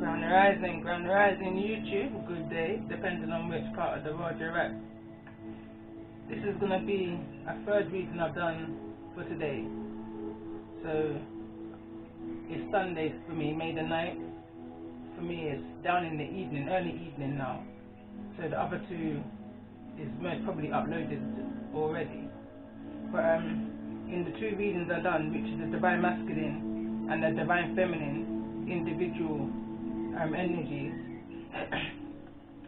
Grand Rising YouTube, good day, depending on which part of the world you're at. This is going to be a third reading I've done for today. So, it's Sunday for me, May the 9th. For me, it's down in the evening, early evening now. So the other two is most probably uploaded already. But in the two readings I've done, which is the Divine Masculine and the Divine Feminine individual energies,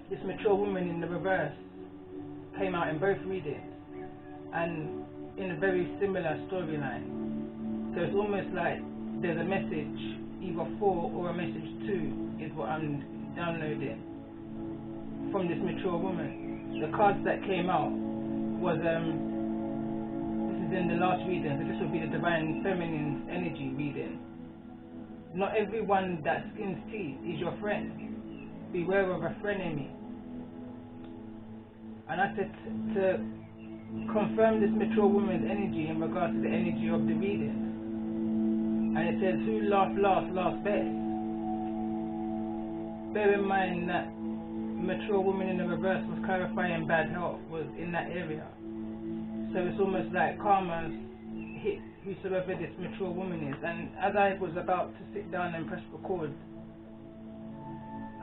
this mature woman in the reverse came out in both readings and in a very similar storyline. So it's almost like there's a message either for or a message to is what I'm downloading from this mature woman. The cards that came out was this is in the last reading, so this will be the Divine Feminine energy reading. Not everyone that skins teeth is your friend. Beware of a frenemy. And I said to confirm this mature woman's energy in regards to the energy of the reading. And it says, who laughed last, laughs best. Bear in mind that mature woman in the reverse was clarifying bad health, was in that area. So it's almost like karma's hit whosoever this mature woman is. And as I was about to sit down and press record,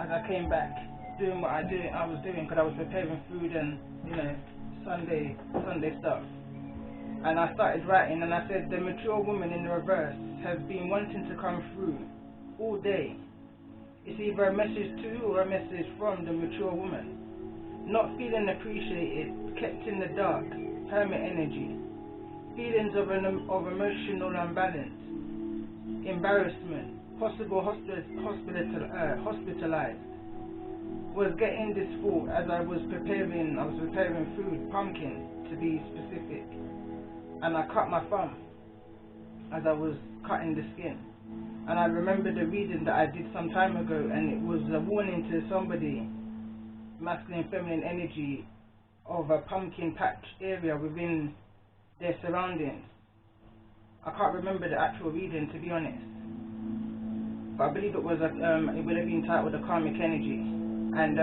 as I came back doing what I was doing, because I was preparing food and Sunday stuff, and I started writing, and I said the mature woman in the reverse has been wanting to come through all day. It's either a message to or a message from the mature woman. Not feeling appreciated, kept in the dark, hermit energy. Feelings of emotional imbalance, embarrassment, possible hospitalized. Was getting this thought as I was preparing food, pumpkin to be specific, and I cut my thumb as I was cutting the skin. And I remember the reading that I did some time ago, and it was a warning to somebody, masculine, feminine energy, of a pumpkin patch area within their surroundings. I can't remember the actual reading, to be honest, but I believe it was it would have been titled the karmic energy. And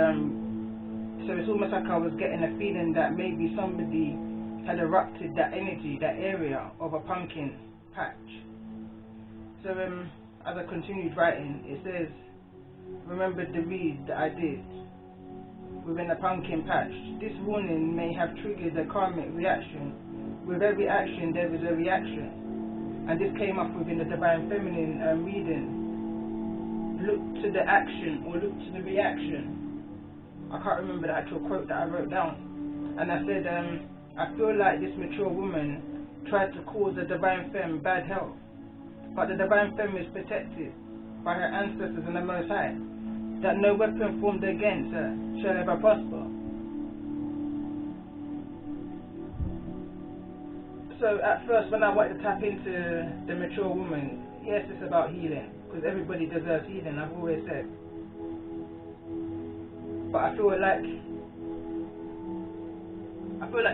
so it's almost like I was getting a feeling that maybe somebody had erupted that energy, that area of a pumpkin patch. So as I continued writing, it says, remember the read that I did within a pumpkin patch. This warning may have triggered a karmic reaction. With every action there is a reaction, and this came up within the Divine Feminine reading. Look to the action or look to the reaction. I can't remember the actual quote that I wrote down, and I said I feel like this mature woman tried to cause the Divine Femme bad health, but the Divine Femme is protected by her ancestors and the Most High, that no weapon formed against her shall ever prosper. So at first, when I wanted to tap into the mature woman, yes, it's about healing, because everybody deserves healing, I've always said. But I feel like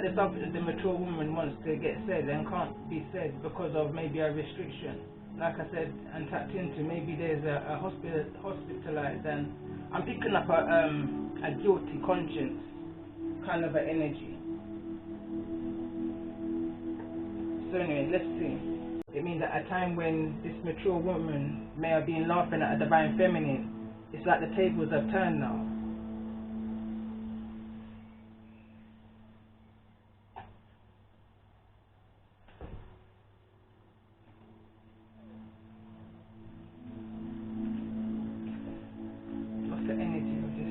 there's something that the mature woman wants to get said and can't be said because of maybe a restriction. Like I said and tapped into, maybe there's a hospitalized, and I'm picking up a guilty conscience kind of an energy. So anyway, let's see. It means at a time when this mature woman may have been laughing at a Divine Feminine, it's like the tables have turned now. What's the energy of this?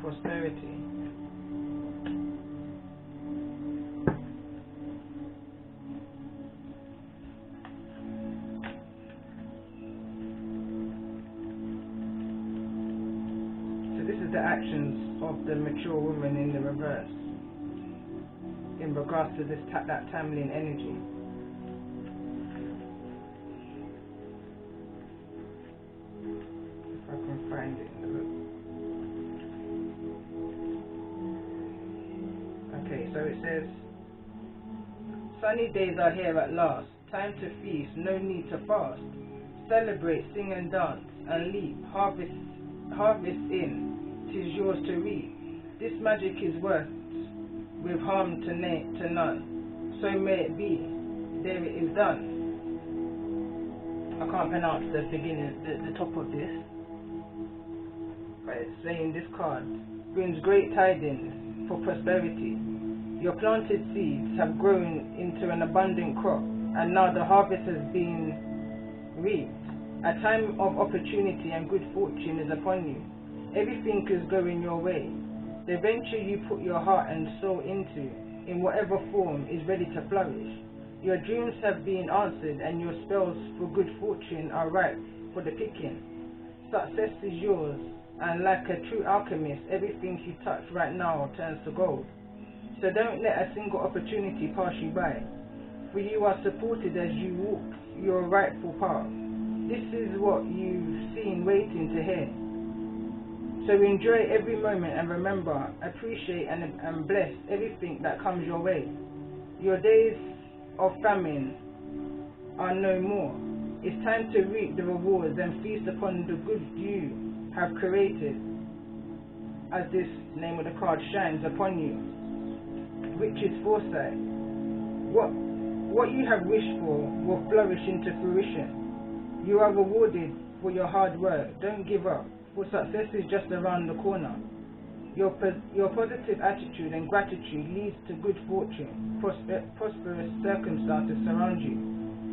Prosperity. interactions of the mature woman in the reverse in regards to this that Tamlin energy. If I can find it in the book. Okay, so it says, sunny days are here at last, time to feast, no need to fast. Celebrate, sing and dance, and leap, harvest in, 'tis yours to reap. This magic is worth with harm to none, so may it be, there it is done. I can't pronounce the beginning, the top of this, but it's saying this card brings great tidings for prosperity. Your planted seeds have grown into an abundant crop, and now the harvest has been reaped. A time of opportunity and good fortune is upon you. Everything is going your way. The venture you put your heart and soul into, in whatever form, is ready to flourish. Your dreams have been answered, and your spells for good fortune are ripe for the picking. Success is yours, and like a true alchemist, everything you touch right now turns to gold. So don't let a single opportunity pass you by, for you are supported as you walk your rightful path. This is what you've seen waiting to hear. So enjoy every moment and remember, appreciate and bless everything that comes your way. Your days of famine are no more. It's time to reap the rewards and feast upon the good you have created, as this name of the card shines upon you, which is foresight. What you have wished for will flourish into fruition. You are rewarded for your hard work. Don't give up, for success is just around the corner. Your positive attitude and gratitude leads to good fortune. Prosperous circumstances surround you.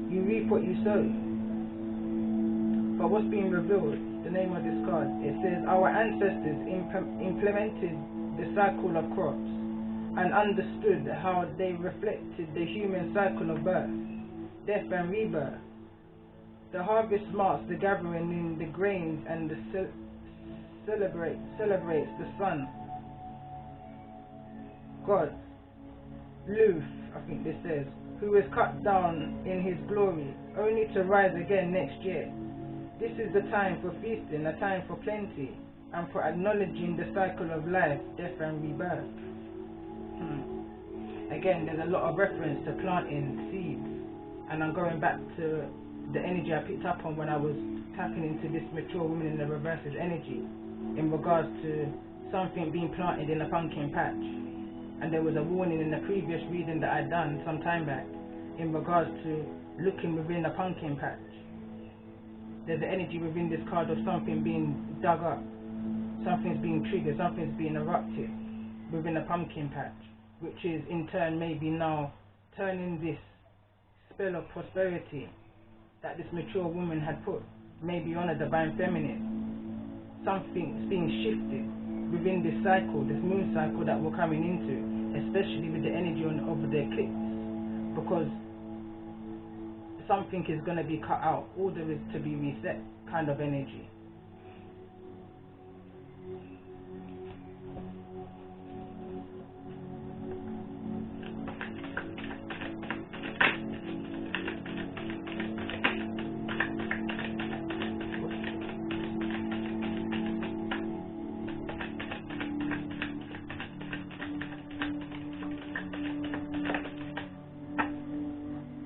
You reap what you sow. But what's being revealed, the name of this card, it says, our ancestors implemented the cycle of crops and understood how they reflected the human cycle of birth, death and rebirth. The harvest marks the gathering in the grains and celebrates the sun. God, Luth, I think this says, who is cut down in his glory, only to rise again next year. This is the time for feasting, a time for plenty, and for acknowledging the cycle of life, death and rebirth. Again, there's a lot of reference to planting seeds, and I'm going back to the energy I picked up on when I was tapping into this mature woman in the reverse's energy in regards to something being planted in a pumpkin patch. And there was a warning in the previous reading that I'd done some time back in regards to looking within a pumpkin patch. There's an energy within this card of something being dug up, something's being triggered, something's being erupted within a pumpkin patch, which is in turn maybe now turning this spell of prosperity that this mature woman had put maybe on a divine feminine. Something's being shifted within this cycle, this moon cycle that we're coming into, especially with the energy of the eclipse, because something is going to be cut out, order is to be reset kind of energy.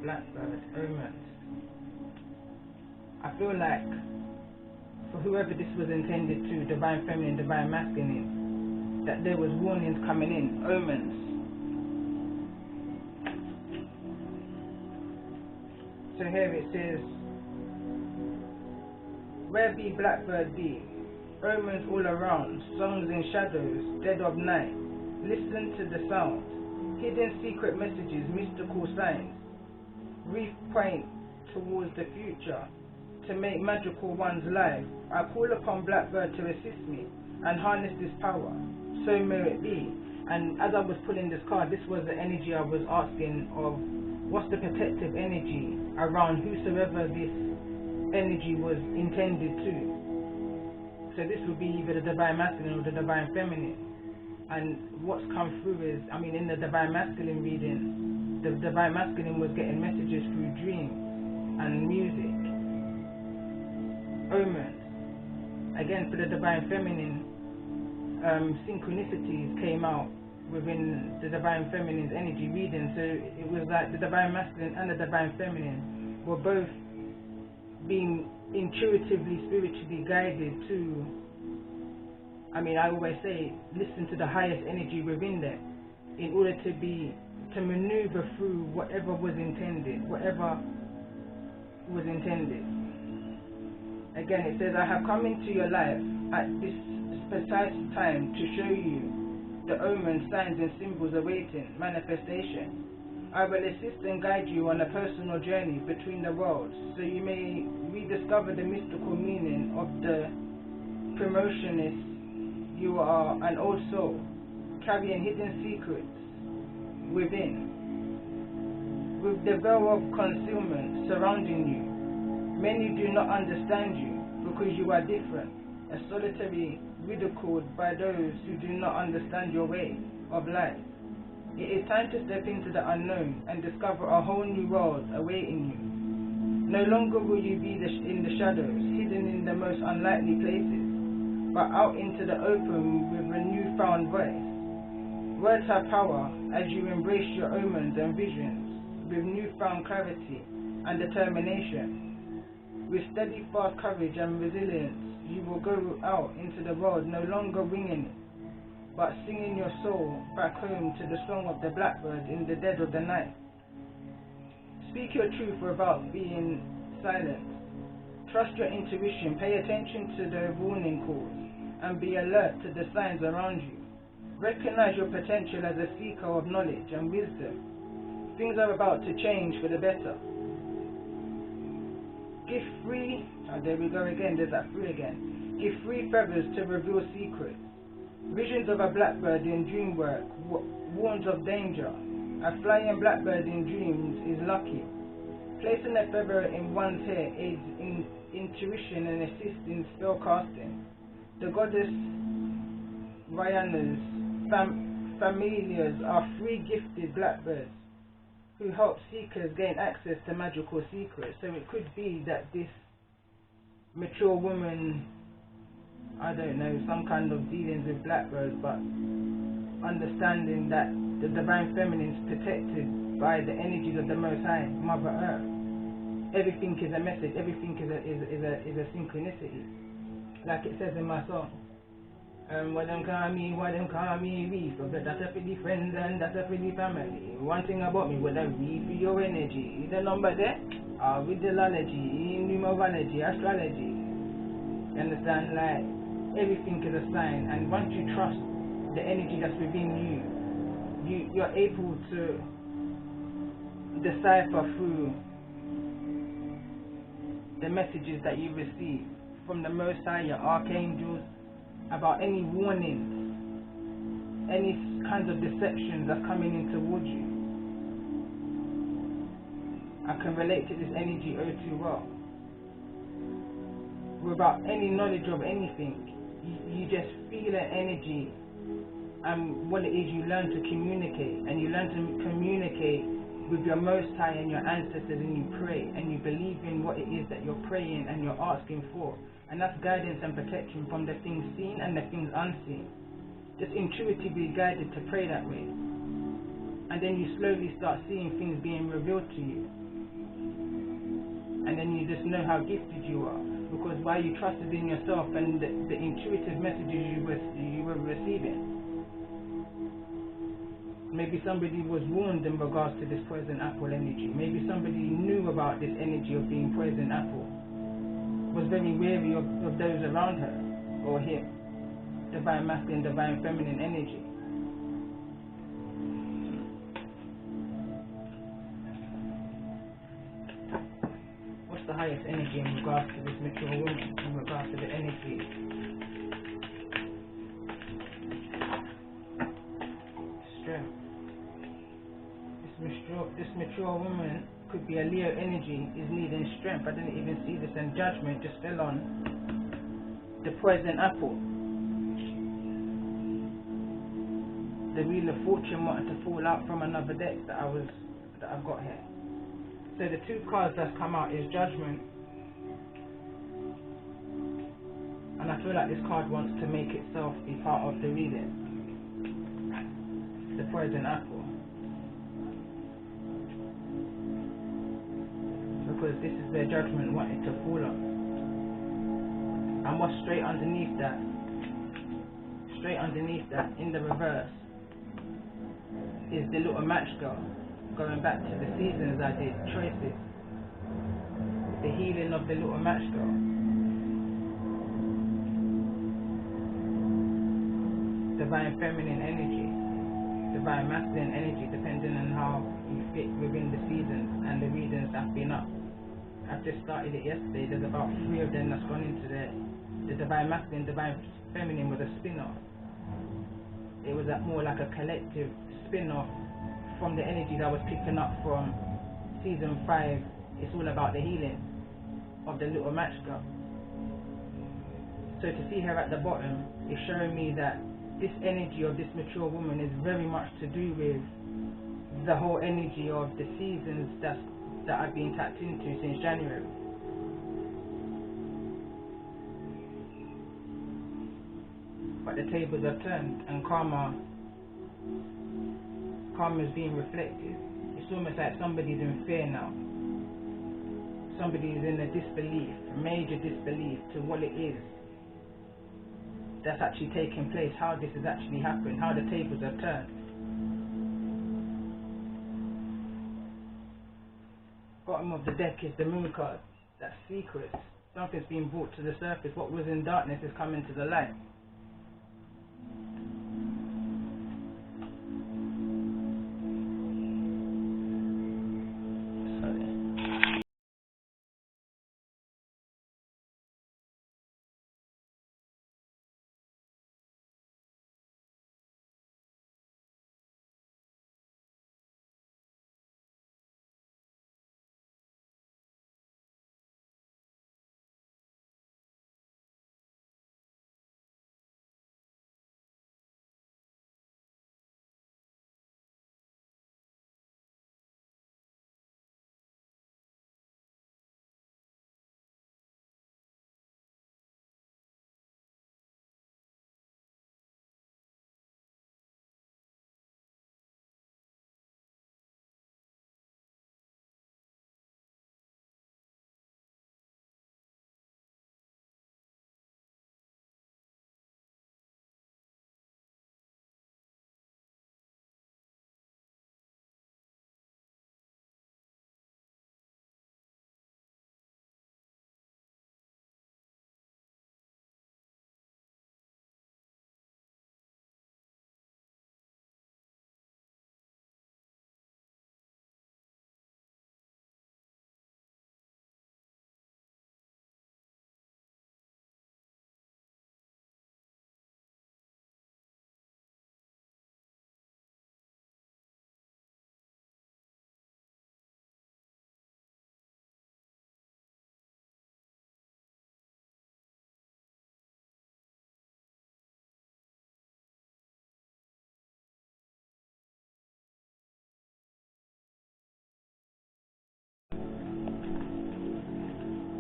Blackbird, omens. I feel like for whoever this was intended to, divine feminine, divine masculine, that there was warnings coming in, omens. So here it says, where be blackbird be, omens all around, songs in shadows, dead of night, listen to the sound, hidden secret messages, mystical signs, reef point towards the future, to make magical one's life. I call upon Blackbird to assist me and harness this power, so may it be. And as I was pulling this card, this was the energy I was asking of, what's the protective energy around whosoever this energy was intended to. So this would be either the divine masculine or the divine feminine. And what's come through is, I mean, in the divine masculine reading, the divine masculine was getting messages through dreams and music, omens. Again, for the divine feminine, synchronicities came out within the divine feminine's energy reading. So it was like the divine masculine and the divine feminine were both being intuitively, spiritually guided to, I mean, I always say, listen to the highest energy within them in order to maneuver through whatever was intended. Again, it says, I have come into your life at this precise time to show you the omens, signs and symbols awaiting manifestation. I will assist and guide you on a personal journey between the worlds, so you may rediscover the mystical meaning of the promotionist. You are an old soul, carrying hidden secrets within. With the veil of concealment surrounding you, many do not understand you because you are different, a solitary, ridiculed by those who do not understand your way of life. It is time to step into the unknown and discover a whole new world awaiting you. No longer will you be in the shadows, hidden in the most unlikely places, but out into the open with a newfound voice. Words have power as you embrace your omens and visions with newfound clarity and determination. With steadfast courage and resilience, you will go out into the world no longer winging it, but singing your soul back home to the song of the blackbird in the dead of the night. Speak your truth without being silent. Trust your intuition, pay attention to the warning calls, and be alert to the signs around you. Recognize your potential as a seeker of knowledge and wisdom. Things are about to change for the better. Give free, there we go again, there's that free again. Give free feathers to reveal secrets. Visions of a blackbird in dream work warns of danger. A flying blackbird in dreams is lucky. Placing a feather in one's hair aids in intuition and assists in spell casting. The goddess Rihanna's familiars are free gifted blackbirds who help seekers gain access to magical secrets. So it could be that this mature woman, I don't know, some kind of dealings with blackbirds, but understanding that the divine feminine is protected by the energies of the Most High, Mother Earth. Everything is a message, everything is a synchronicity. Like it says in my song. What them call me Reef, but that's a for the friends and that's a for the family. One thing about me, when I read for your energy, the number there, with the lology, numerology, astrology. You understand? Like, everything is a sign, and once you trust the energy that's within you're able to decipher through the messages that you receive from the Most High, your archangels, about any warnings, any kinds of deceptions that's coming in towards you. I can relate to this energy oh too well. Without any knowledge of anything, you just feel an energy, and what it is, you learn to communicate, and you learn to communicate with your Most High and your ancestors, and you pray, and you believe in what it is that you're praying and you're asking for. And that's guidance and protection from the things seen and the things unseen. Just intuitively guided to pray that way. And then you slowly start seeing things being revealed to you. And then you just know how gifted you are. Because while you trusted in yourself and the intuitive messages you were receiving. Maybe somebody was warned in regards to this poison apple energy. Maybe somebody knew about this energy of being poison apple. Was very wary of those around her or him. Divine masculine, divine feminine energy. What's the highest energy in regards to this mature woman, in regards to the energy? Strength. This mature woman could be a Leo energy, is needing strength. I didn't even see this, and judgment just fell on the poison apple. The Wheel of Fortune wanted to fall out from another deck that I've got here. So the two cards that's come out is Judgment, and I feel like this card wants to make itself be part of the reading. The Poison Apple, because this is where Judgment wanted to fall on. And what's straight underneath that? Straight underneath that, in the reverse, is the little match girl. Going back to the seasons I did, choices. The healing of the little match girl. Divine feminine energy. Divine masculine energy, depending on how you fit within the seasons and the readings that's been up. I've just started it yesterday. There's about 3 of them that's gone into there. The divine masculine, divine feminine was a spin-off. It was more like a collective spin-off from the energy that I was picking up from season 5. It's all about the healing of the little match girl. So to see her at the bottom is showing me that this energy of this mature woman is very much to do with the whole energy of the seasons that I've been tapped into since January. But the tables have turned, and karma is being reflected. It's almost like somebody's in fear now. Somebody is in a disbelief, a major disbelief to what it is that's actually taking place, how this has actually happened, how the tables have turned. Bottom of the deck is the Moon card. That's secrets. Something's being brought to the surface. What was in darkness is coming to the light.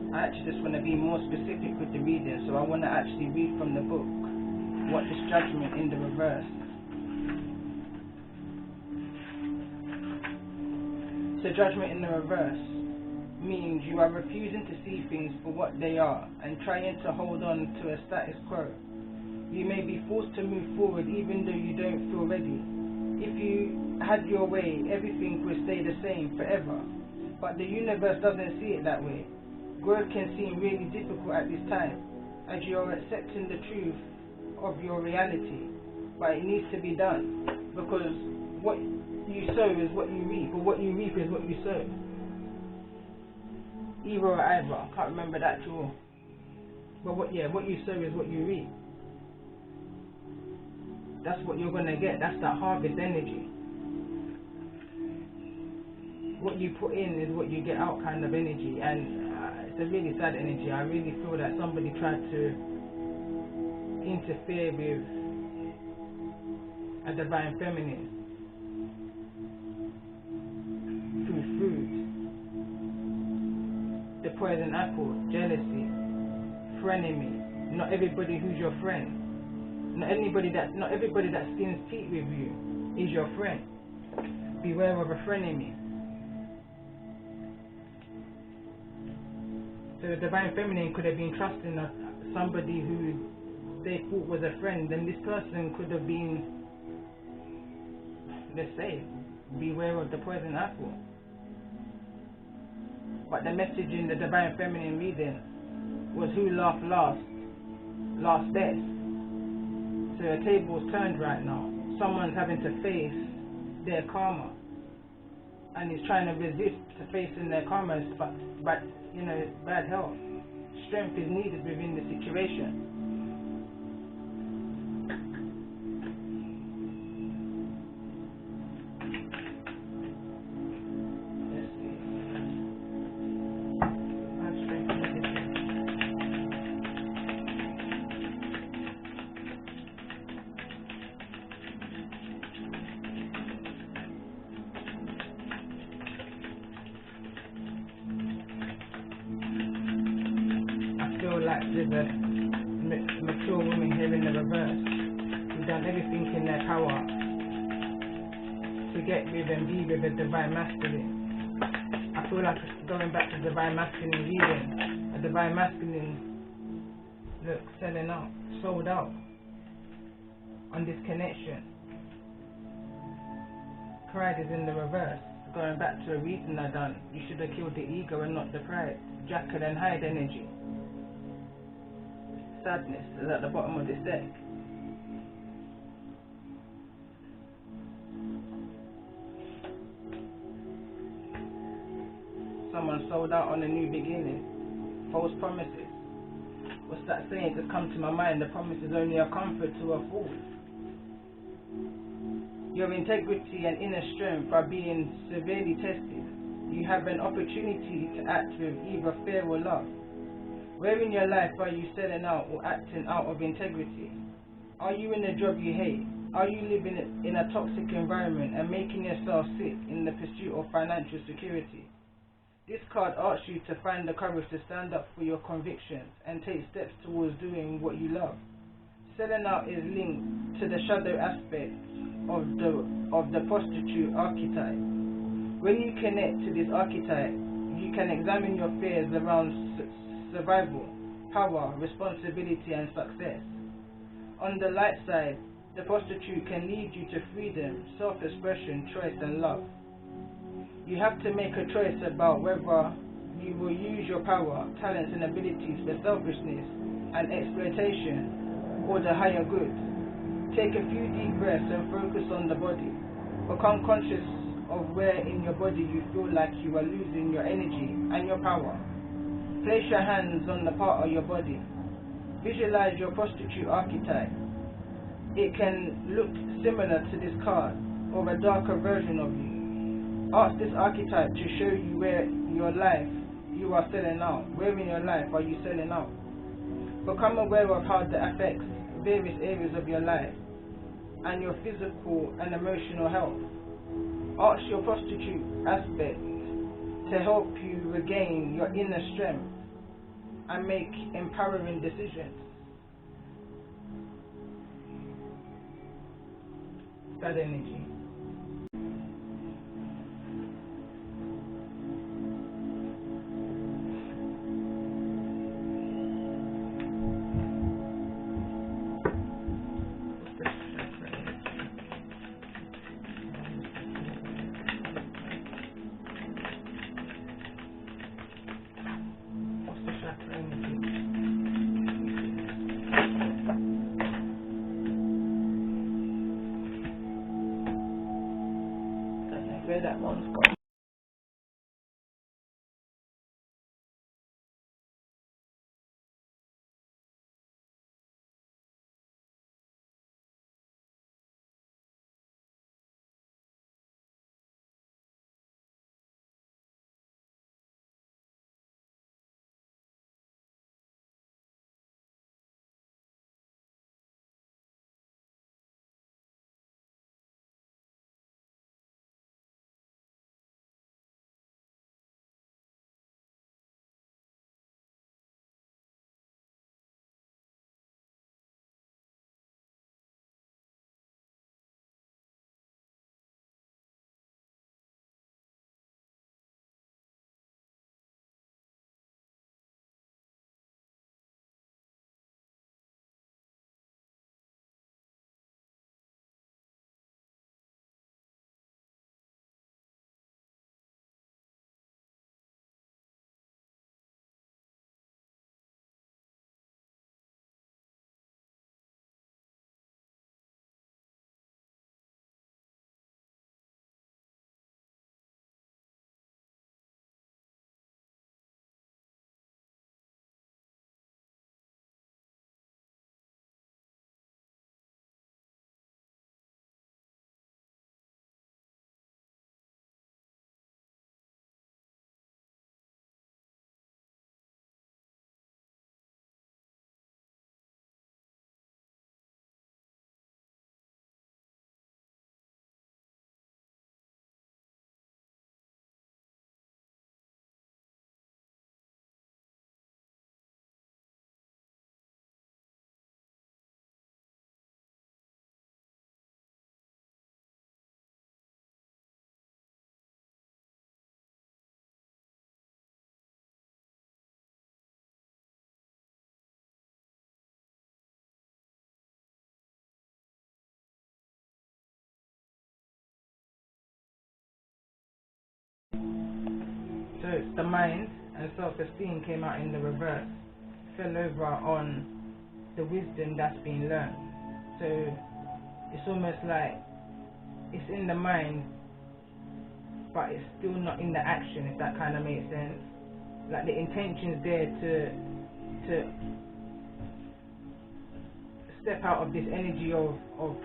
I actually just want to be more specific with the reading, so I want to actually read from the book what this Judgment in the reverse. So Judgment in the reverse means you are refusing to see things for what they are and trying to hold on to a status quo. You may be forced to move forward even though you don't feel ready. If you had your way, everything would stay the same forever. But the universe doesn't see it that way. Growth can seem really difficult at this time, as you are accepting the truth of your reality. But it needs to be done, because what you sow is what you reap, or what you reap is what you sow. Either or either, I can't remember that at all. But what you sow is what you reap. That's what you're going to get. That's that harvest energy. What you put in is what you get out kind of energy. And it's a really sad energy. I really feel that somebody tried to interfere with a divine feminine through food, the poison apple, jealousy, frenemy. Not everybody who's your friend. Not everybody that skins teeth with you is your friend. Beware of a frenemy. So the divine feminine could have been trusting somebody who they thought was a friend, and this person could have been, let's say, beware of the poison apple. But the message in the divine feminine reading was who laughed last best. So the table's turned right now. Someone's having to face their karma, and is trying to resist facing their karma, but bad health. Strength is needed within the situation. Let's see. Add strength to the like there's a mature woman here in the reverse who've done everything in their power to get with and be with a divine masculine. I feel like going back to divine masculine reading, a divine masculine, look, selling out, sold out on this connection. Pride is in the reverse. Going back to a reading I done, you should have killed the ego and not the pride. Jackal and hide energy. Sadness is at the bottom of this deck. Someone sold out on a new beginning. False promises. What's that saying? Just come to my mind. The promise is only a comfort to a fool. Your integrity and inner strength are being severely tested. You have an opportunity to act with either fear or love. Where in your life are you selling out or acting out of integrity? Are you in a job you hate? Are you living in a toxic environment and making yourself sick in the pursuit of financial security? This card asks you to find the courage to stand up for your convictions and take steps towards doing what you love. Selling out is linked to the shadow aspect of the prostitute archetype. When you connect to this archetype, you can examine your fears around survival, power, responsibility and success. On the light side, the prostitute can lead you to freedom, self-expression, choice and love. You have to make a choice about whether you will use your power, talents and abilities for selfishness and exploitation or the higher good. Take a few deep breaths and focus on the body. Become conscious of where in your body you feel like you are losing your energy and your power. Place your hands on the part of your body. Visualize your prostitute archetype. It can look similar to this card or a darker version of you. Ask this archetype to show you where in your life you are selling out. Where in your life are you selling out? Become aware of how that affects various areas of your life and your physical and emotional health. Ask your prostitute aspect to help you regain your inner strength and make empowering decisions. That energy. Where that one's gone. So it's the mind, and self-esteem came out in the reverse, fell over on the wisdom that's been learned. So it's almost like it's in the mind, but it's still not in the action, if that kind of makes sense. Like the intention's there to step out of this energy of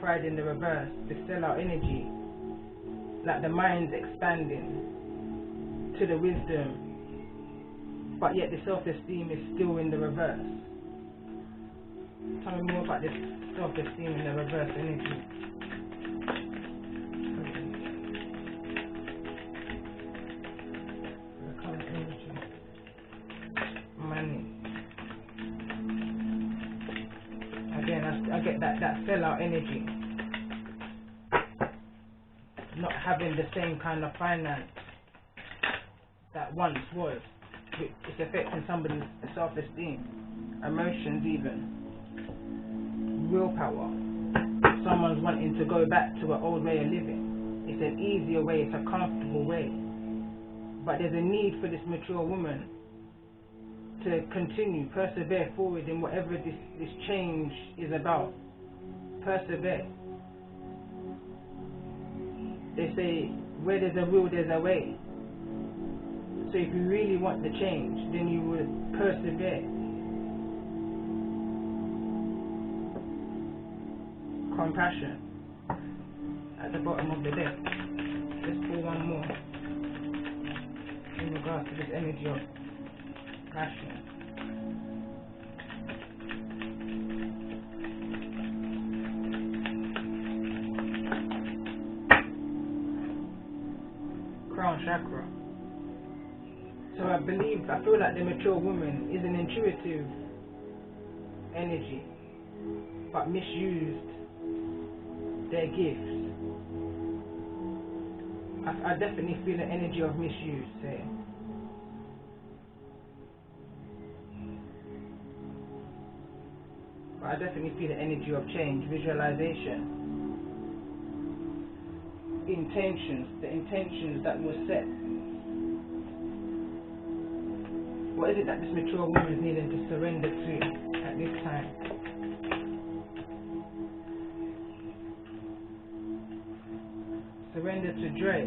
pride in the reverse, the sellout energy. Like the mind's expanding to the wisdom, but yet the self-esteem is still in the reverse. Tell me more about this self-esteem in the reverse energy. The current energy. Money. Again, I get that sellout energy. Not having the same kind of finance that once was. It's affecting somebody's self-esteem, emotions even. Willpower. Someone's wanting to go back to an old way of living. It's an easier way, it's a comfortable way. But there's a need for this mature woman to continue, persevere forward in whatever this change is about. Persevere. They say, where there's a will, there's a way. So if you really want the change, then you would persevere. Compassion at the bottom of the deck. Let's pull one more in regards to this energy of passion. Crown chakra. So I feel like the mature woman is an intuitive energy, but misused their gifts. I definitely feel the energy of misuse here. But I definitely feel the energy of change, visualization, intentions, the intentions that were set. What is it that this mature woman is needing to surrender to at this time? Surrender to joy.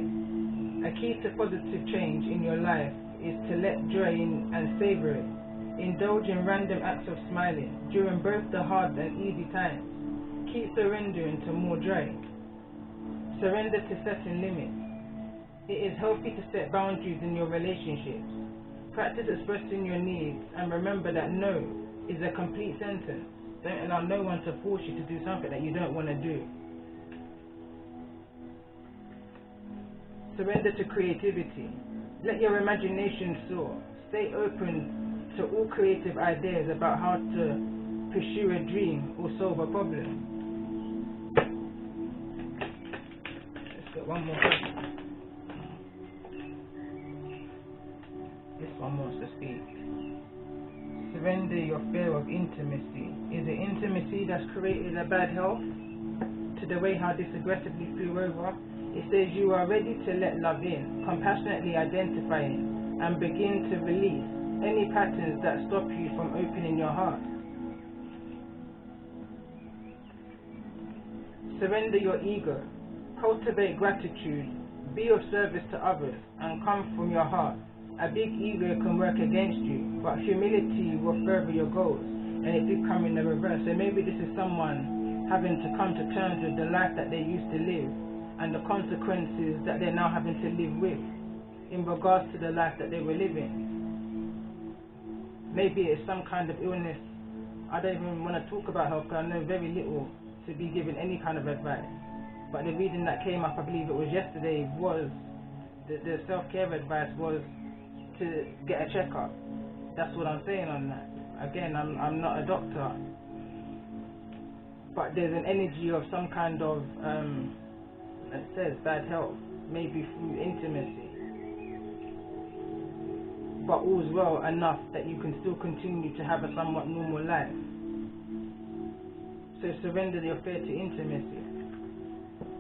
A key to positive change in your life is to let joy in and savor it. Indulge in random acts of smiling during both the hard and easy times. Keep surrendering to more joy. Surrender to setting limits. It is healthy to set boundaries in your relationships. Practice expressing your needs and remember that no is a complete sentence. Don't allow no one to force you to do something that you don't want to do. Surrender to creativity. Let your imagination soar. Stay open to all creative ideas about how to pursue a dream or solve a problem. Let's get one more question. This one wants to speak. Surrender your fear of intimacy. Is it intimacy that's created a bad health to the way how this aggressively flew over? It says you are ready to let love in, compassionately identifying and begin to release any patterns that stop you from opening your heart. Surrender your ego. Cultivate gratitude. Be of service to others and come from your heart. A big ego can work against you, but humility will further your goals. And it did come in the reverse. So maybe this is someone having to come to terms with the life that they used to live and the consequences that they're now having to live with in regards to the life that they were living. Maybe it's some kind of illness. I don't even want to talk about health because I know very little to be given any kind of advice. But the reading that came up, I believe it was yesterday, was the self-care advice was to get a checkup. That's what I'm saying on that. Again, I'm not a doctor, but there's an energy of some kind of it says bad health, maybe through intimacy, but all's well enough that you can still continue to have a somewhat normal life. So surrender your fear to intimacy.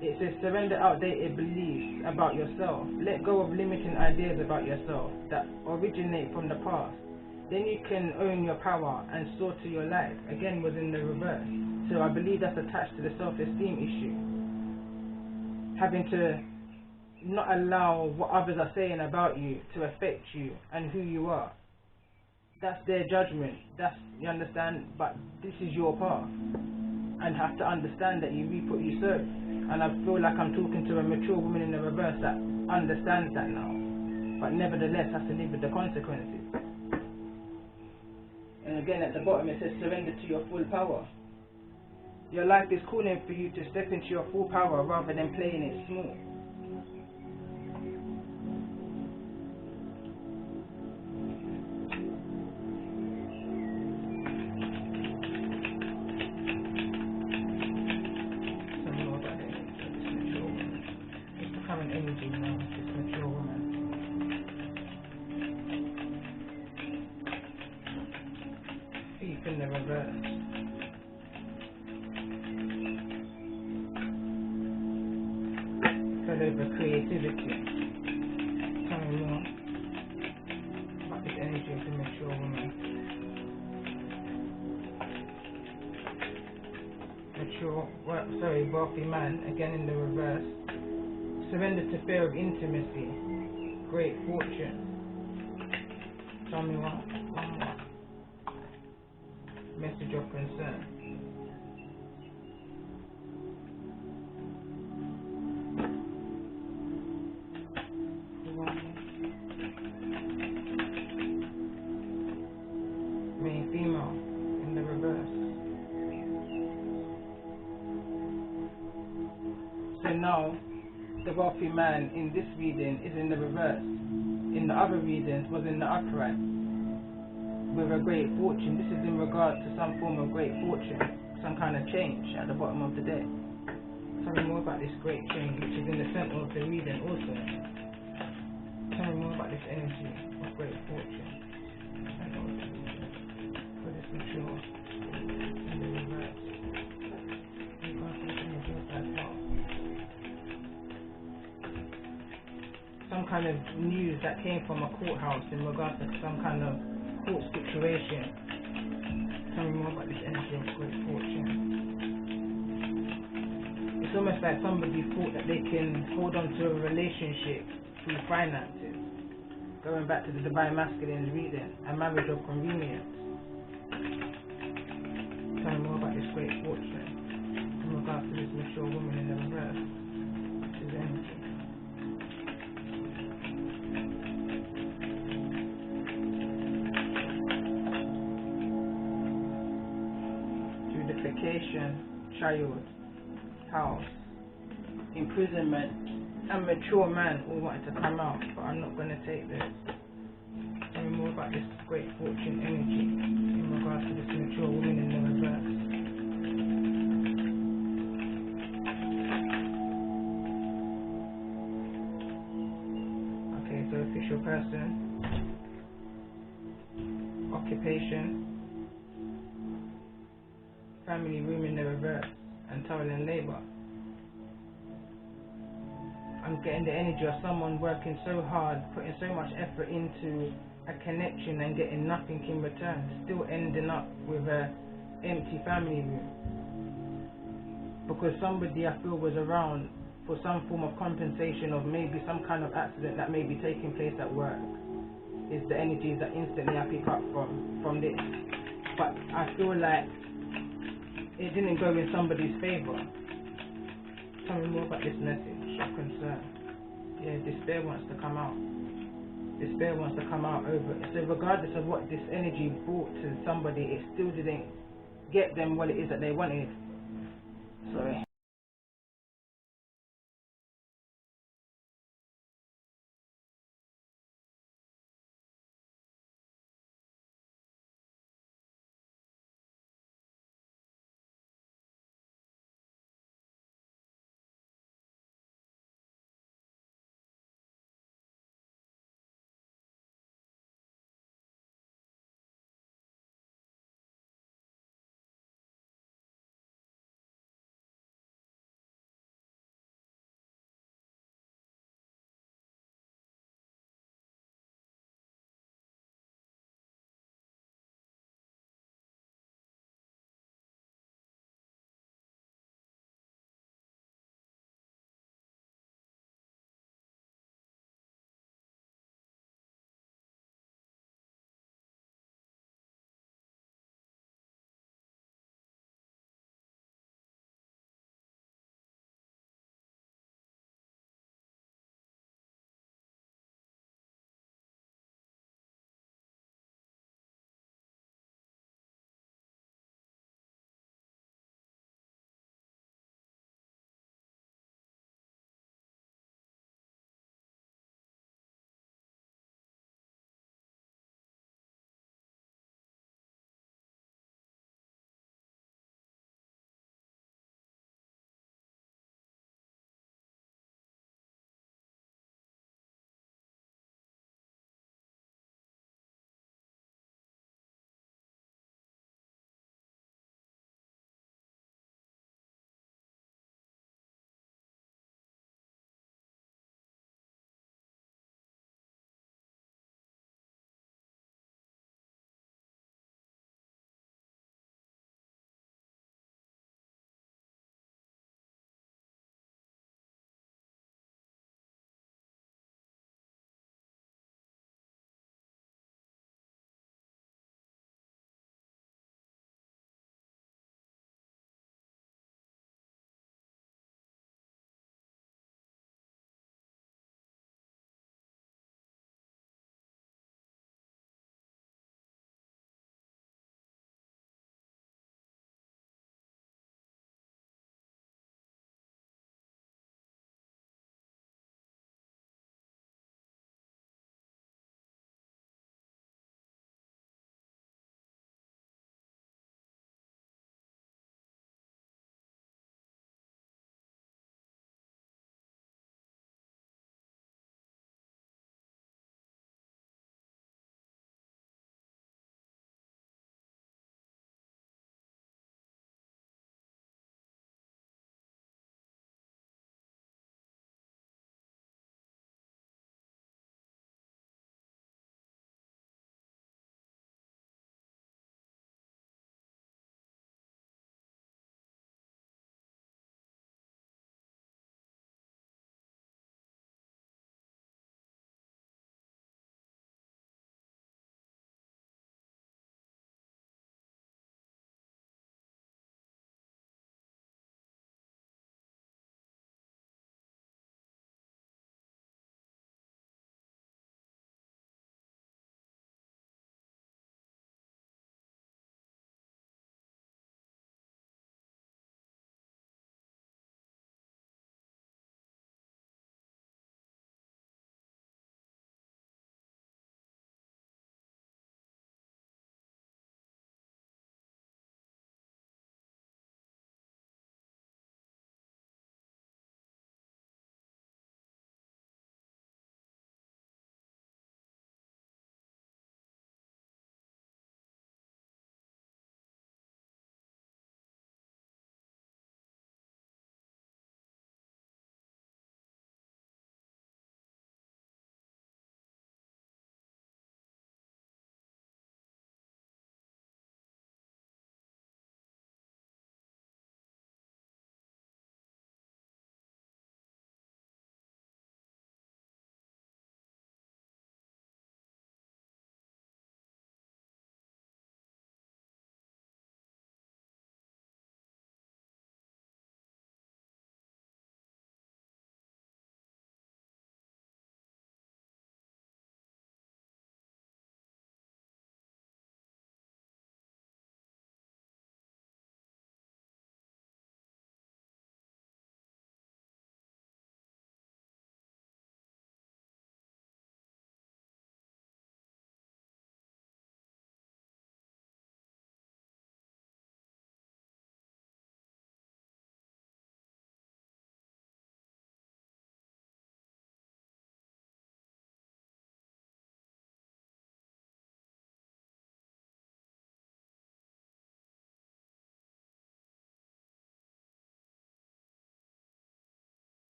It says surrender outdated beliefs about yourself. Let go of limiting ideas about yourself that originate from the past. Then you can own your power and soar to your life. Again, was in the reverse. So I believe that's attached to the self-esteem issue. Having to not allow what others are saying about you to affect you and who you are. That's their judgment. You understand? But this is your path. And have to understand that you reap what you sow. And I feel like I'm talking to a mature woman in the reverse that understands that now. But nevertheless has to live with the consequences. And again at the bottom it says surrender to your full power. Your life is calling for you to step into your full power rather than playing it small. Energy now, this mature woman. Thief in the reverse. Fell over creativity. Tell me more about this energy of the mature woman. Wealthy man, again in the reverse. Surrender to fear of intimacy. Great fortune. Tell me one more. Message of concern. Main female in the reverse. So now the wealthy man in this reading is in the reverse. In the other readings was in the upright with a great fortune. This is in regard to some form of great fortune, some kind of change at the bottom of the deck. Tell me more about this great change which is in the center of the reading also. Tell me more about this energy of great fortune for this mature in the reverse. Some kind of news that came from a courthouse in regards to some kind of court situation. Tell me more about this energy of great fortune. It's almost like somebody thought that they can hold on to a relationship through finances. Going back to the divine masculine reading, a marriage of convenience. Tell me more about this great fortune in regards to this mature woman in the reverse. This energy. Child, house, imprisonment, and mature man all wanted to come out, but I'm not going to take this. Tell me more about this great fortune energy in regards to this mature woman in the reverse. Okay, so official person, occupation, family room in the reverse, and toil and labor. I'm getting the energy of someone working so hard, putting so much effort into a connection and getting nothing in return, still ending up with a empty family room. Because somebody I feel was around for some form of compensation of maybe some kind of accident that may be taking place at work. Is the energies that instantly I pick up from this. But I feel like it didn't go in somebody's favour. Tell me more about this message of concern. Yeah, despair wants to come out. Despair wants to come out over it. So regardless of what this energy brought to somebody, it still didn't get them what it is that they wanted. Sorry.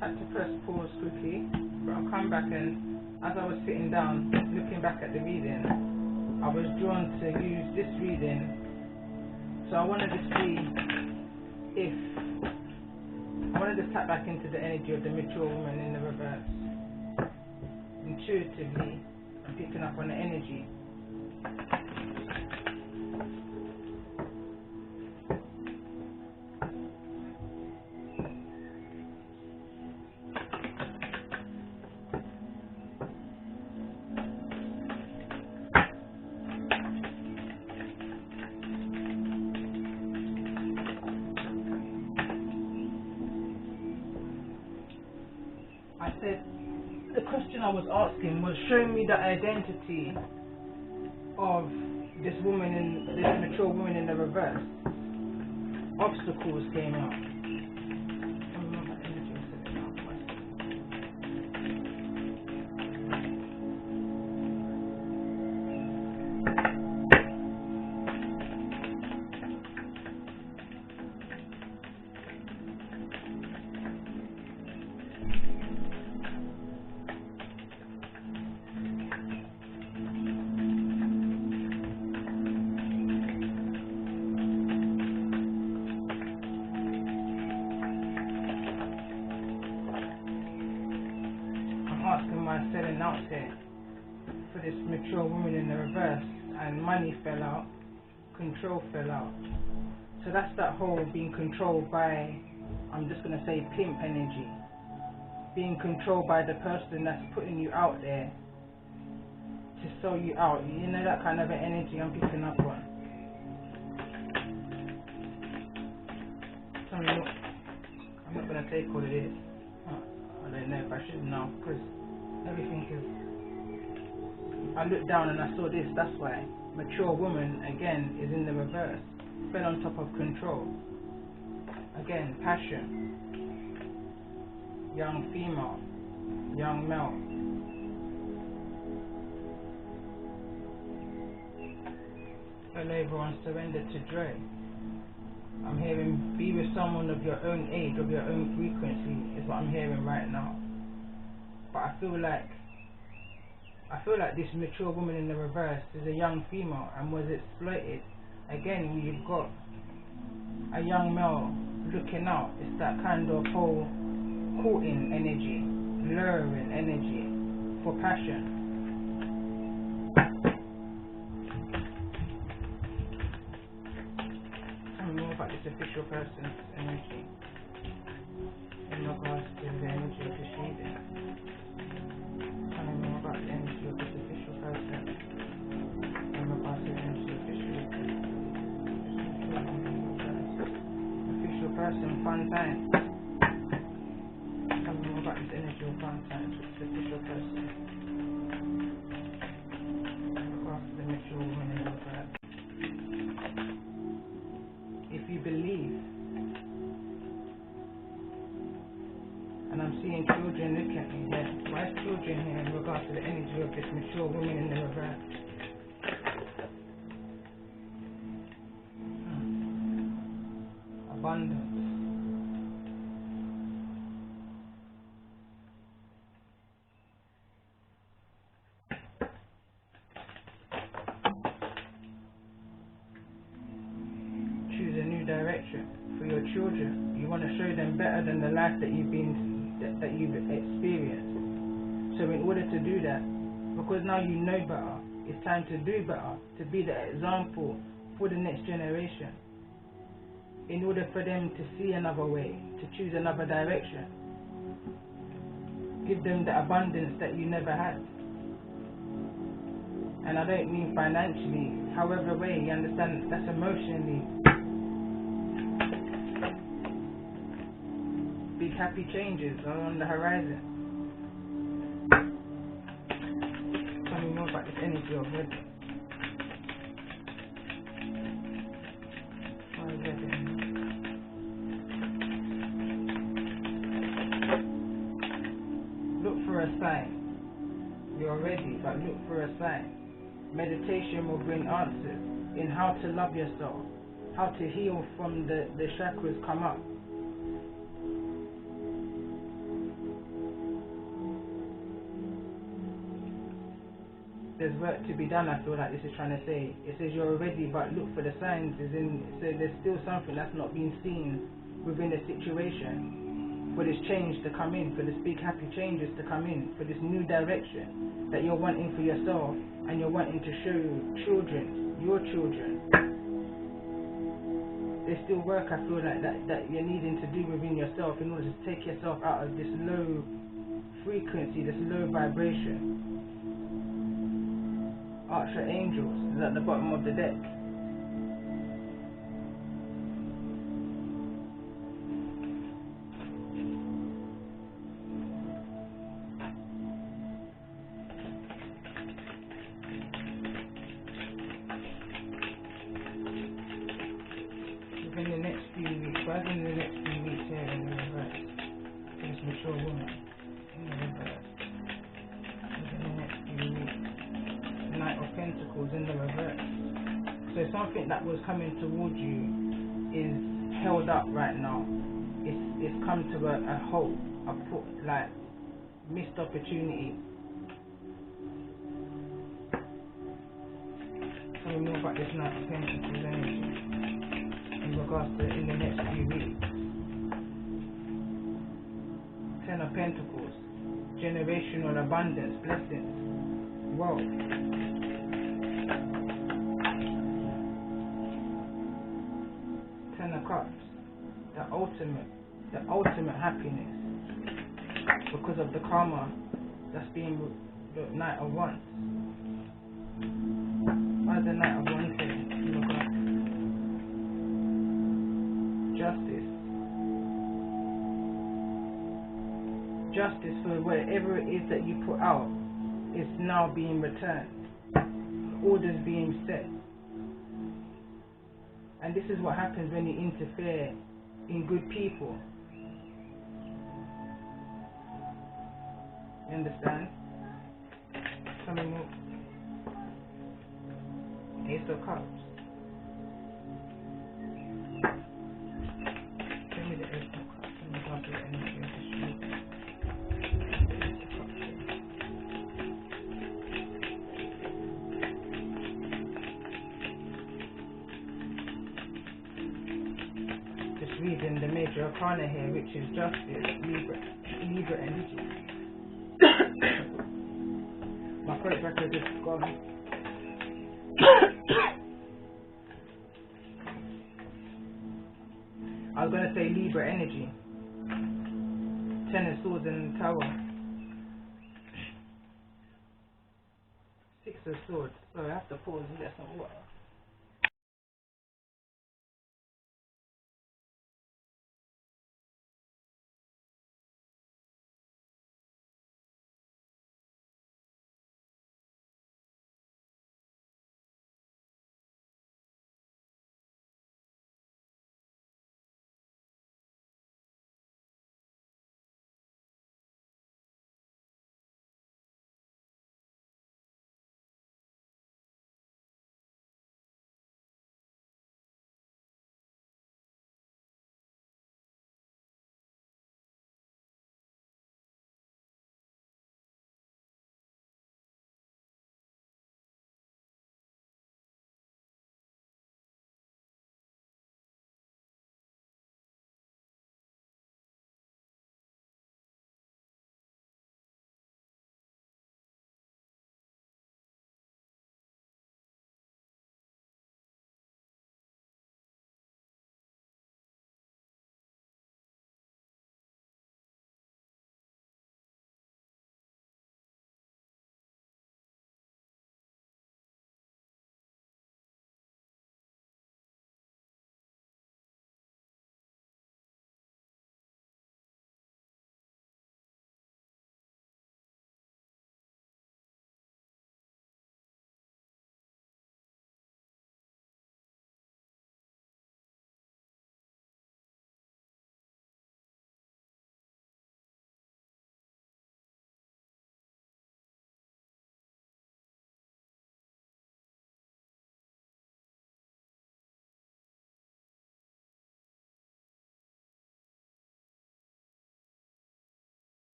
Had to press pause quickly, but I'll come back, and as I was sitting down looking back at the reading, I was drawn to use this reading. So I wanted to see if I wanted to tap back into the energy of the mature woman in the reverse. Intuitively, I'm picking up on the energy. I said, the question I was asking was, show me the identity of this woman this mature woman in the reverse. Obstacles came up. Asking my selling out there for this mature woman in the reverse, and money fell out, control fell out. So that's that whole being controlled by, I'm just going to say, pimp energy. Being controlled by the person that's putting you out there to sell you out. You know, that kind of an energy I'm picking up on. I'm not going to take all of this. I don't know if I should now, because everything is... I looked down and I saw this, that's why. Mature woman, again, is in the reverse. Fell on top of control. Again, passion. Young female. Young male. Fell over on surrender to joy. I'm hearing be with someone of your own age, of your own frequency, is what I'm hearing right now. But I feel like this mature woman in the reverse is a young female and was exploited. Again, you've got a young male looking out. It's that kind of whole courting energy, luring energy for passion. More about this official person's energy in regards to the energy of this reading. Tell me more about the energy of this official person in regards to the energy of this reading. Official person, fun time. Tell me more about this energy of fun time. This official person in regards to the mature woman in the reverse. If you believe, and I'm seeing children look at me, yeah. Why is children here in regards to the energy of this mature woman in the reverse? Abundance. Choose a new direction for your children. You want to show them better than the life that you've experienced. So in order to do that, because now you know better, it's time to do better, to be the example for the next generation. In order for them to see another way, to choose another direction. Give them the abundance that you never had. And I don't mean financially, however way, you understand, that's emotionally. Big happy changes are on the horizon. Tell me more about this energy of wisdom. Look for a sign. You're ready, but look for a sign. Meditation will bring answers in how to love yourself, how to heal from the chakras come up. there's work to be done. I feel like this is trying to say. It says you're ready, but look for the signs. So there's still something that's not been seen within the situation for this change to come in, for this big happy changes to come in, for this new direction that you're wanting for yourself, and you're wanting to show your children. There's still work, I feel like, that you're needing to do within yourself in order to take yourself out of this low frequency, this low vibration. Archangels is at the bottom of the deck. Within the next few weeks, why in the next few weeks here in the reverse? This mature woman in the reverse. Within the next few weeks. Knight of Pentacles in the reverse. So something that was coming towards you is held up right now. It's come to a halt, like missed opportunity. Tell me more about this Knight of Pentacles energy in regards to in the next few weeks. Ten of Pentacles, generational abundance, blessings, wealth. Ten of Cups, the ultimate happiness, because of the karma that's being the Knight of Wands. Why is the Knight of Wands here? Look up. Justice for whatever it is that you put out is now being returned. Orders being set. And this is what happens when you interfere in good people. You understand? Coming up. Ace of Cups. Give me the Ace of Cups. Let me go through the energy of the street. Reading the major arcana here, which is Justice, Libra energy. My throat record is gone. I was going to say Libra energy. Ten of Swords and Tower. Six of Swords. So I have to pause and get some water.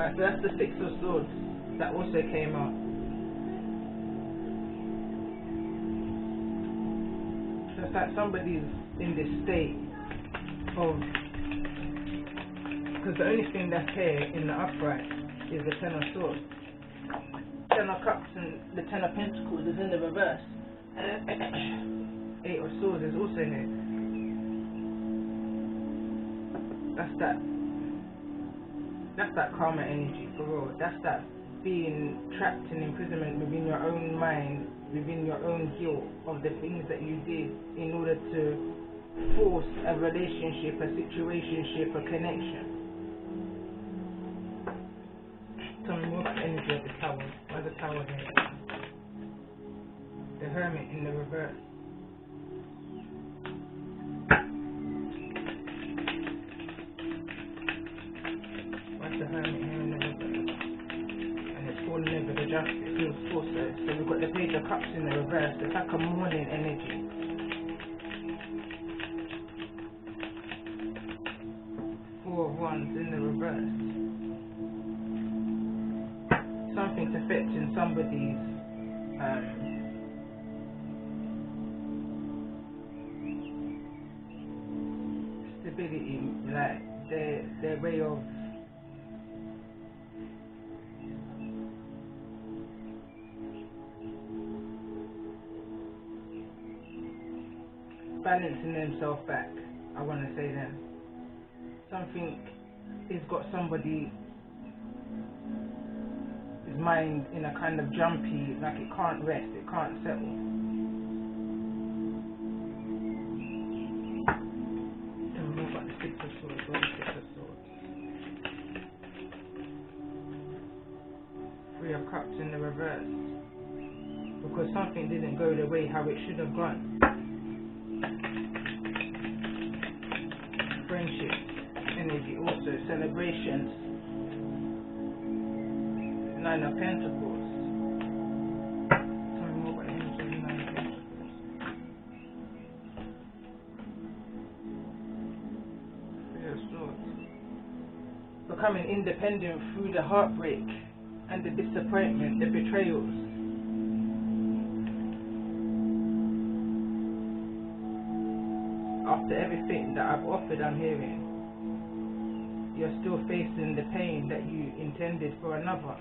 Right, so that's the Six of Swords that also came out. So it's like somebody's in this state of, because the only thing that's here in the upright is the Ten of Swords. Ten of Cups and the Ten of Pentacles is in the reverse. Eight of Swords is also here. That's that karma energy for real. That's that being trapped in imprisonment within your own mind, within your own guilt of the things that you did in order to force a relationship, a situationship, a connection. Tell me more about the energy of the Tower. Where's the Tower here? The Hermit in the reverse. Where's the Hermit here in the reverse? And it's falling over the Justice, feels forces. So we've got the Page of Cups in the reverse. It's like a morning energy. Four of Wands in the reverse. Something's affecting somebody's stability, like their way of balancing themselves back. I want to say that something has got somebody's mind in a kind of jumpy, like it can't rest, it can't settle. And we've got the Six of Swords, or the Six of Swords. Three of Cups in the reverse. Because something didn't go the way how it should have gone. Friendship energy also, celebrations. Nine of Pentacles. Tell me more about the energy of the Nine of Pentacles. Three of Swords. Becoming independent through the heartbreak and the disappointment, the betrayals. After everything that I've offered, I'm hearing you're still facing the pain that you intended for another.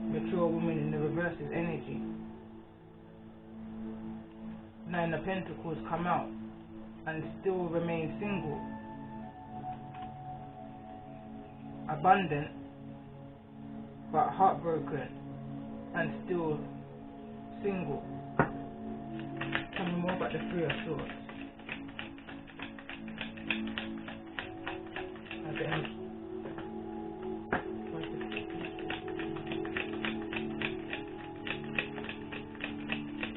Mature woman in the reverse is energy. Nine of Pentacles come out and still remain single. Abundant but heartbroken and still single. Tell me more about the Three of Swords.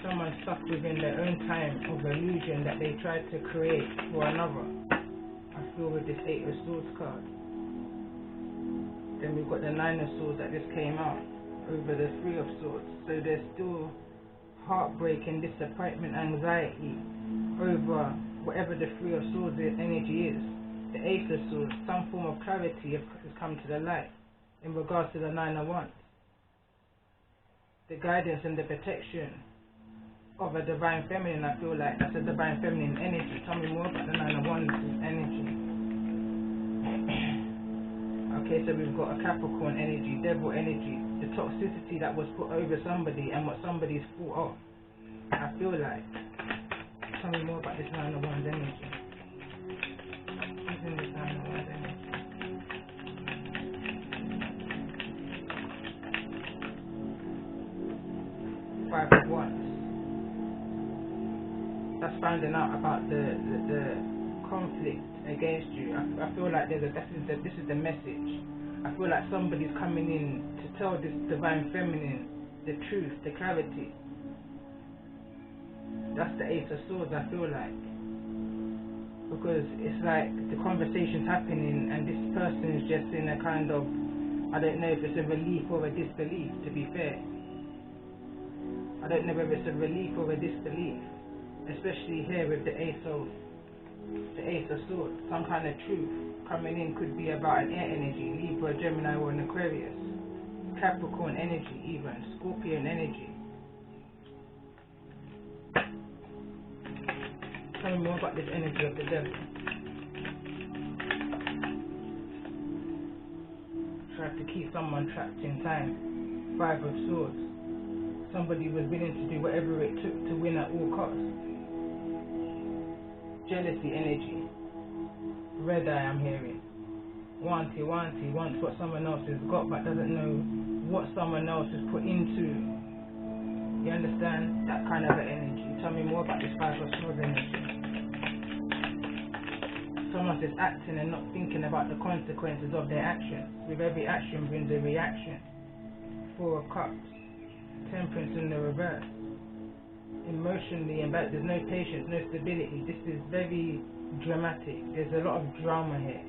Someone stuck within their own time of illusion that they tried to create for another. I feel with this Eight of Swords card. Then we've got the Nine of Swords that just came out over the Three of Swords. So there's still heartbreak and disappointment, anxiety over whatever the Three of Swords energy is. The Ace of Swords, some form of clarity has come to the light in regards to the Nine of Wands. The guidance and the protection of a divine feminine, I feel like that's a divine feminine energy. Tell me more about the Nine of Wands energy. Okay, so we've got a Capricorn energy, Devil energy, the toxicity that was put over somebody and what somebody's fought off. I feel like. Tell me more about this Nine of Wands energy. What's in this Nine of Wands energy? Five of Wands. That's finding out about the conflict against you. I feel like this is the message. I feel like somebody's coming in to tell this divine feminine the truth, the clarity. That's the Ace of Swords, I feel like. Because it's like the conversation's happening and this person's just in a kind of, I don't know if it's a relief or a disbelief, to be fair. I don't know whether it's a relief or a disbelief. Especially here with the Ace of The Ace of Swords, some kind of truth coming in, could be about an air energy, Libra, Gemini, or an Aquarius, Capricorn energy, even Scorpion energy. Tell me more about this energy of the devil. Tried to keep someone trapped in time. Five of Swords. Somebody was willing to do whatever it took to win at all costs. Jealousy energy. Red eye, I'm hearing. Wants what someone else has got, but doesn't know what someone else has put into. You understand? That kind of energy. Tell me more about this Five of Swords energy. Someone's just acting and not thinking about the consequences of their actions. With every action brings a reaction. Four of Cups. Temperance in the reverse. Emotionally imbalanced. There's no patience, no stability. This is very dramatic. There's a lot of drama here.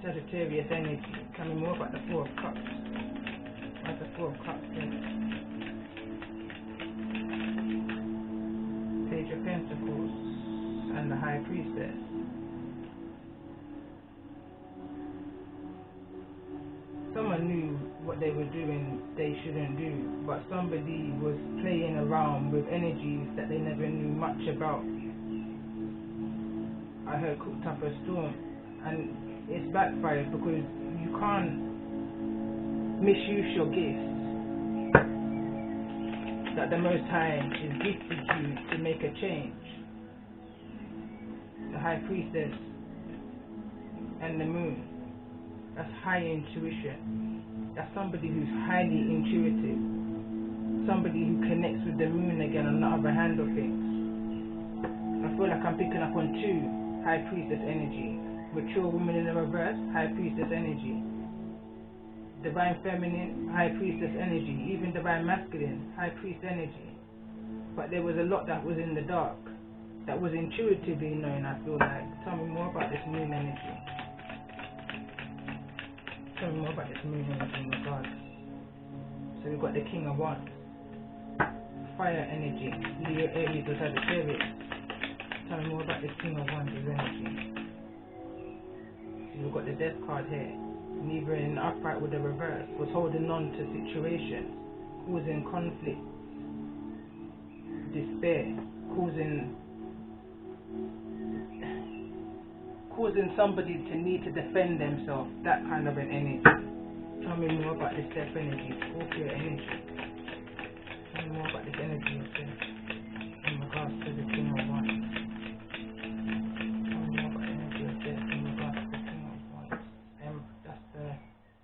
Sagittarius energy. Tell me more about the Four of Cups. What's the Four of Cups here? Page of Pentacles and the High Priestess. Someone knew what they were doing they shouldn't do, but somebody was playing around with energies that they never knew much about. I heard cooked up a storm, and it's backfired because you can't misuse your gifts that the Most High is gifted you to make a change. The High Priestess and the Moon. That's high intuition. That's somebody who's highly intuitive. Somebody who connects with the moon again on the other hand of things. I feel like I'm picking up on two High Priestess energy. Mature woman in the reverse, High Priestess energy. Divine Feminine, High Priestess energy. Even Divine Masculine, High Priest energy. But there was a lot that was in the dark. That was intuitively known, I feel like. Tell me more about this moon energy. Tell me more about this moon energy in regards. So we've got the King of Wands. Fire energy. Leo, Aries, or Sagittarius. Tell me more about this King of Wands' energy. So we've got the Death card here. Neither in upright with the reverse. Was holding on to situations. Causing conflict. Despair. Causing somebody to need to defend themselves, that kind of an energy. Tell me more about this death energy, Scorpio energy. Tell me more about this energy of death in regards to the King of Wands. Tell me more about the energy of death in regards to the King of Wands. That's the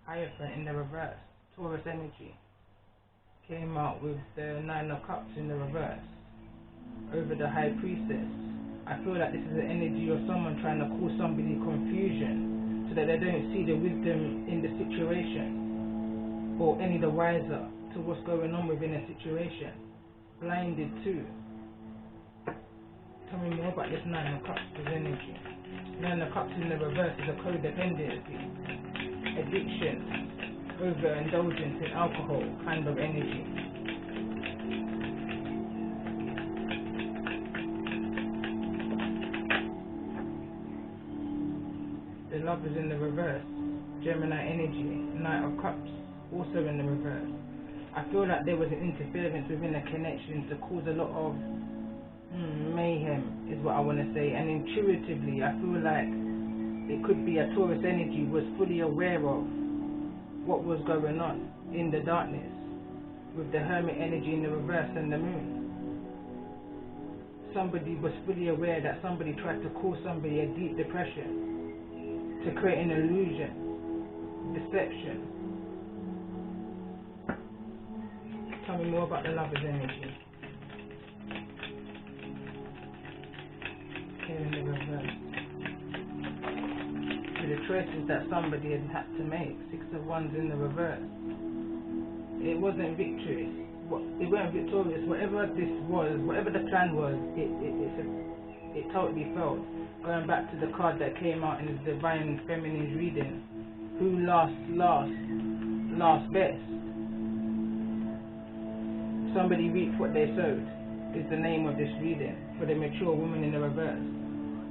Hierophant in the reverse. Taurus energy. Came out with the Nine of Cups in the reverse. Over the High Priestess. I feel like this is the energy of someone trying to cause somebody confusion so that they don't see the wisdom in the situation or any the wiser to what's going on within a situation. Blinded too. Tell me more about this Nine of Cups energy. Nine of Cups in the reverse is a codependency, addiction, overindulgence in alcohol kind of energy. The Lovers in the reverse, Gemini energy, Knight of Cups, also in the reverse. I feel like there was an interference within a connection to cause a lot of mayhem, is what I want to say. And intuitively, I feel like it could be a Taurus energy was fully aware of what was going on in the darkness, with the Hermit energy in the reverse and the Moon. Somebody was fully aware that somebody tried to cause somebody a deep depression, to create an illusion, deception. Tell me more about the Lover's energy. Here in the reverse. To the choices that somebody had to make. Six of Wands in the reverse. It wasn't victorious. It weren't victorious. Whatever this was, whatever the plan was, it totally failed. Going back to the card that came out in the Divine Feminine reading, who last best. Somebody reaped what they sowed is the name of this reading. for the mature woman in the reverse,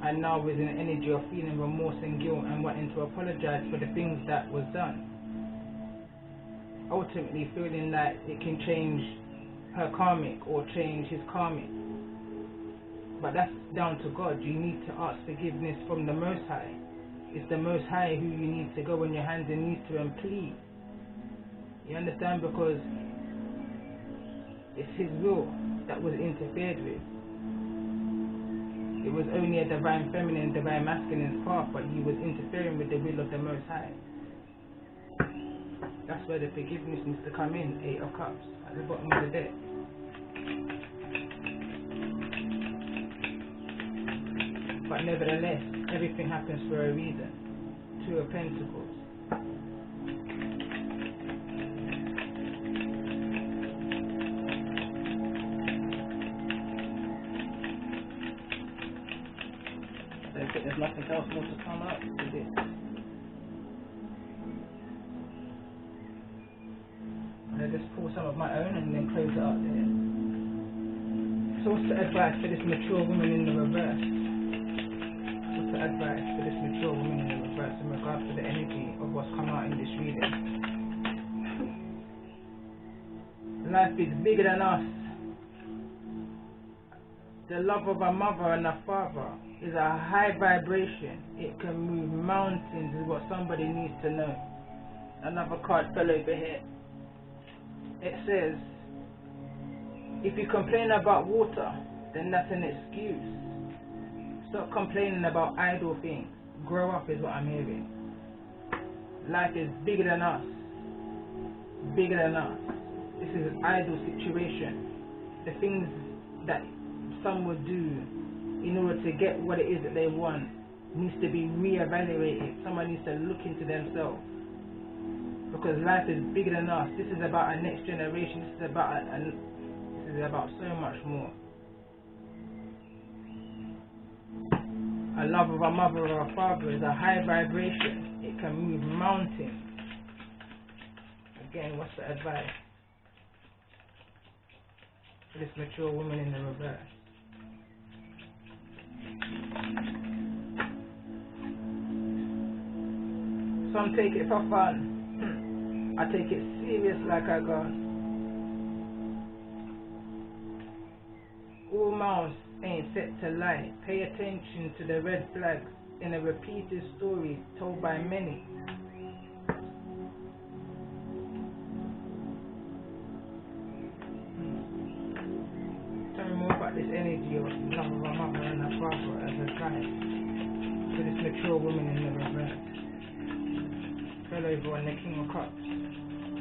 and now with an energy of feeling remorse and guilt and wanting to apologize for the things that was done. Ultimately feeling like it can change her karmic or change his karmic. But that's down to God. You need to ask forgiveness from the Most High. It's the Most High who you need to go on your hands and knees to and plead. You understand? Because it's his will that was interfered with. It was only a divine feminine, divine masculine's path, but he was interfering with the will of the Most High. That's where the forgiveness needs to come in, 8 of Cups, at the bottom of the deck. But nevertheless, everything happens for a reason. 2 of Pentacles. I think there's nothing else more to come up with this. I'll just pull some of my own and then close it up there. So what's the advice for this mature woman in the reverse? What's the advice for this mature woman in the reverse in regards to the energy of what's come out in this reading? Life is bigger than us. The love of a mother and a father is a high vibration. It can move mountains, is what somebody needs to know. Another card fell over here. It says, if you complain about water, then that's an excuse. Stop complaining about idle things. Grow up is what I'm hearing. Life is bigger than us. Bigger than us. This is an idle situation. The things that some would do in order to get what it is that they want needs to be re-evaluated. Someone needs to look into themselves. Because life is bigger than us. This is about our next generation. This is about so much more. A love of a mother or a father is a high vibration. It can move mountains. Again, what's the advice for this mature woman in the reverse? Some take it for fun. I take it serious like I got. All mouths ain't set to lie. Pay attention to the red flags in a repeated story told by many. Tell me more about this energy of love of a mother and a father as a guide to this mature woman in the reverse. Fell over on the King of Cups.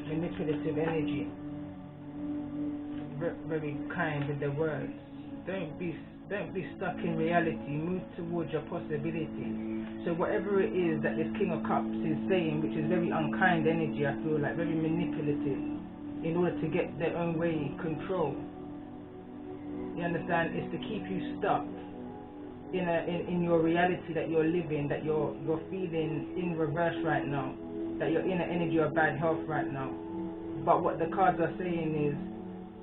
Manipulative energy. Very kind with the words. Don't be stuck in reality. Move towards your possibilities. So whatever it is that this King of Cups is saying, which is very unkind energy, I feel like very manipulative, in order to get their own way, control. You understand? It's to keep you stuck in your reality that you're living, that you're feeling in reverse right now, that you're in an energy of bad health right now. But what the cards are saying is,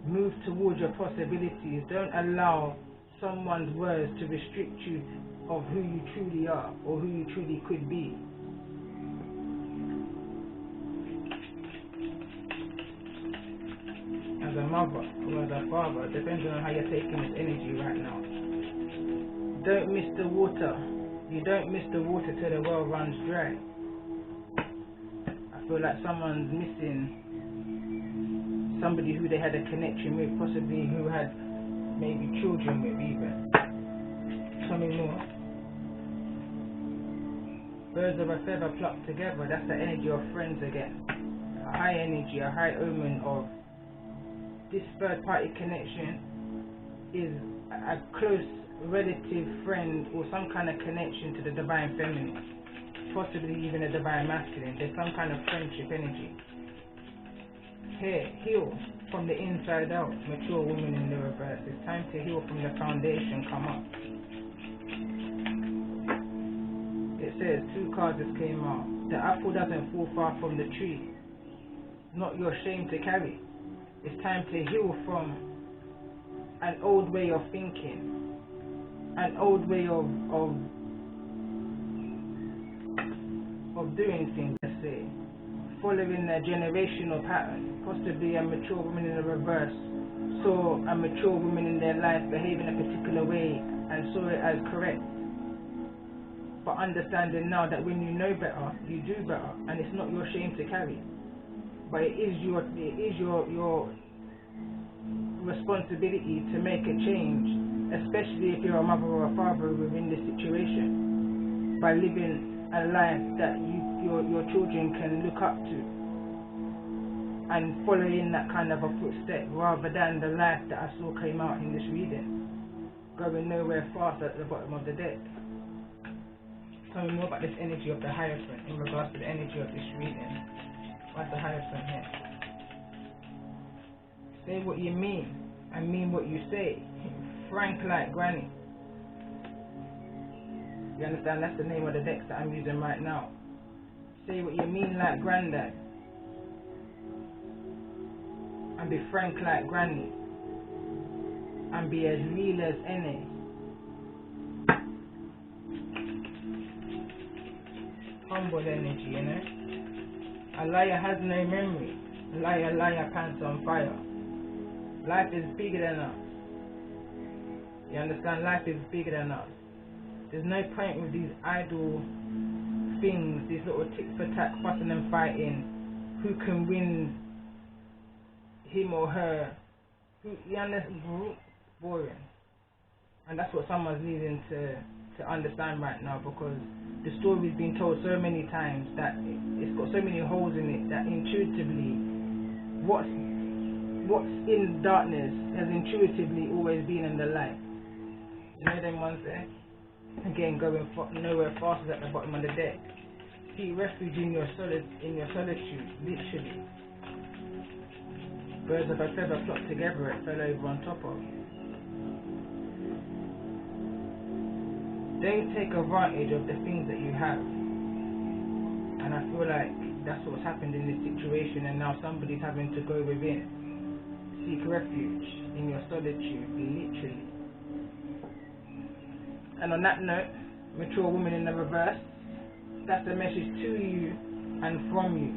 move towards your possibilities. Don't allow someone's words to restrict you of who you truly are or who you truly could be. As a mother or as a father, depending on how you're taking this energy right now. Don't miss the water. You don't miss the water till the well runs dry. I feel like someone's missing somebody who they had a connection with, possibly who had maybe children with even. Tell me more. Birds of a feather plucked together, that's the energy of friends again. A high energy, a high omen of this third party connection is a close relative, friend, or some kind of connection to the divine feminine. Possibly even a divine masculine. There's some kind of friendship energy. Here, heal from the inside out. Mature woman in the reverse. It's time to heal from the foundation. Come up. It says 2 cards just came out. The apple doesn't fall far from the tree. Not your shame to carry. It's time to heal from an old way of thinking. an old way of doing things, let's say, following a generational pattern. Possibly a mature woman in the reverse saw a mature woman in their life behaving a particular way and saw it as correct. But understanding now that when you know better, you do better, and it's not your shame to carry. But it is your responsibility to make a change, especially if you're a mother or a father within this situation, by living a life that your children can look up to and following that kind of a footstep, rather than the life that I saw came out in this reading, going nowhere fast at the bottom of the deck. Tell me more about this energy of the Hierophant in regards to the energy of this reading. What's the Hierophant here? Say what you mean and mean what you say. Frank like granny. You understand? That's the name of the decks that I'm using right now. Say what you mean like granddad. And be frank like granny. And be as real as any. Humble energy, you know? A liar has no memory. Liar, pants on fire. Life is bigger than us. You understand? Life is bigger than us. There's no point with these idle things, these little tit for tat, fussing and fighting. Who can win him or her? You understand? Boring. And that's what someone's needing to understand right now, because the story's been told so many times that it's got so many holes in it that intuitively what's in darkness has intuitively always been in the light. You know them ones there? Again, going nowhere faster at the bottom of the deck. Seek refuge in your solitude, literally. Birds of a feather flock together, it fell over on top of. Don't take advantage of the things that you have. And I feel like that's what's happened in this situation, and now somebody's having to go within. Seek refuge in your solitude, literally. And on that note, mature woman in the reverse, that's the message to you and from you.